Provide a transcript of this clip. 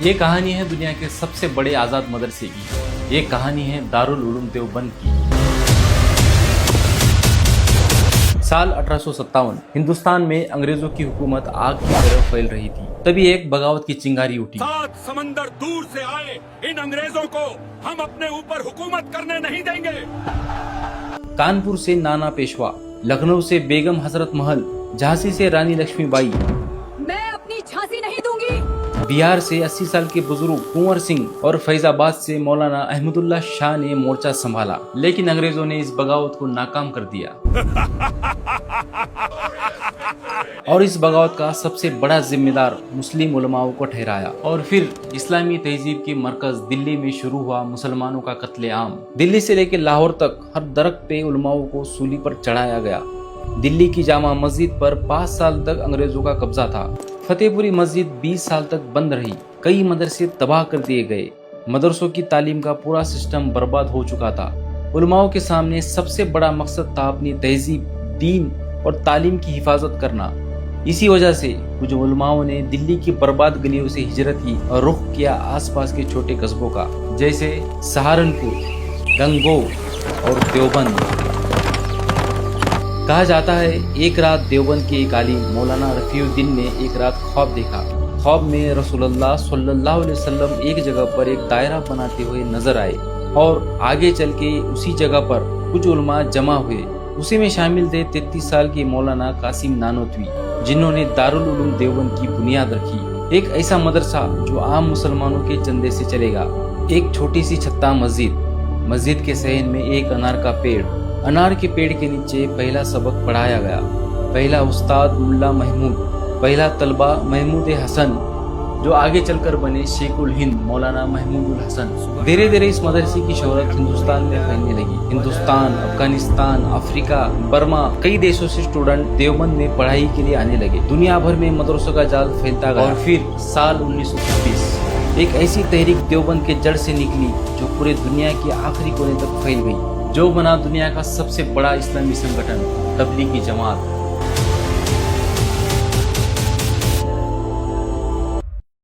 ये कहानी है दुनिया के सबसे बड़े आज़ाद मदरसे की। ये कहानी है दारुल उलूम देवबंद की। साल 1857 हिंदुस्तान में अंग्रेजों की हुकूमत आग की तरह फैल रही थी। तभी एक बगावत की चिंगारी उठी। 7 समंदर दूर से आए इन अंग्रेजों को हम अपने ऊपर हुकूमत करने नहीं देंगे। कानपुर से नाना पेशवा, लखनऊ से बेगम हजरत महल, झांसी से रानी लक्ष्मीबाई, मैं अपनी झांसी नहीं दूंगी। बिहार से 80 साल के बुजुर्ग कुंवर सिंह और फैजाबाद से मौलाना अहमदुल्ला शाह ने मोर्चा संभाला, लेकिन अंग्रेजों ने इस बगावत को नाकाम कर दिया। और इस बगावत का सबसे बड़ा जिम्मेदार मुस्लिम उलमाओं को ठहराया। और फिर इस्लामी तहजीब के मरकज दिल्ली में शुरू हुआ मुसलमानों का कत्लेआम। दिल्ली से लेकर लाहौर तक हर दरख्त पे उलमाओं को सूली पर चढ़ाया गया। दिल्ली की जामा मस्जिद पर 5 साल तक अंग्रेजों का कब्जा था। फतेहपुरी मस्जिद 20 साल तक बंद रही। कई मदरसे तबाह कर दिए गए। मदरसों की तालीम का पूरा सिस्टम बर्बाद हो चुका था। उलमाओं के सामने सबसे बड़ा मकसद था अपनी तहजीब, दीन और तालीम की हिफाजत करना। इसी वजह से कुछ उलमाओं ने दिल्ली की बर्बाद गलियों से हिजरत की और रुख किया आसपास के छोटे कस्बों का, जैसे सहारनपुर, गंगोह और देवबंद। कहा जाता है एक रात देवबंद के एक आलिम मौलाना रफीउद्दीन ने एक रात ख्वाब देखा। ख्वाब में रसूलुल्लाह सल्लल्लाहु अलैहि वसल्लम एक जगह पर एक दायरा बनाते हुए नजर आए और आगे चल के उसी जगह पर कुछ उलमा जमा हुए। उसी में शामिल थे 33 साल के मौलाना कासिम नानोतवी, जिन्होंने दारुल उलूम देवबंद की बुनियाद रखी। एक ऐसा मदरसा जो आम मुसलमानों के चंदे से चलेगा। एक छोटी सी छत्ता मस्जिद के सहन में एक अनार का पेड़। अनार के पेड़ के नीचे पहला सबक पढ़ाया गया। पहला उस्ताद मुल्ला महमूद, पहला तलबा महमूद हसन, जो आगे चलकर बने शेखुल हिंद मौलाना महमूदुल हसन। धीरे धीरे इस मदरसे की शोहरत हिंदुस्तान में फैलने लगी। हिंदुस्तान, अफगानिस्तान, अफ्रीका, बर्मा, कई देशों से स्टूडेंट देवबंद में पढ़ाई के लिए आने लगे। दुनिया भर में मदरसों का जाल फैलता गया। और फिर साल 1926 एक ऐसी तहरीक देवबंद के जड़ से निकली जो पूरे दुनिया के आखिरी कोने तक फैल गई, जो बना दुनिया का सबसे बड़ा इस्लामी संगठन तबलीगी जमात।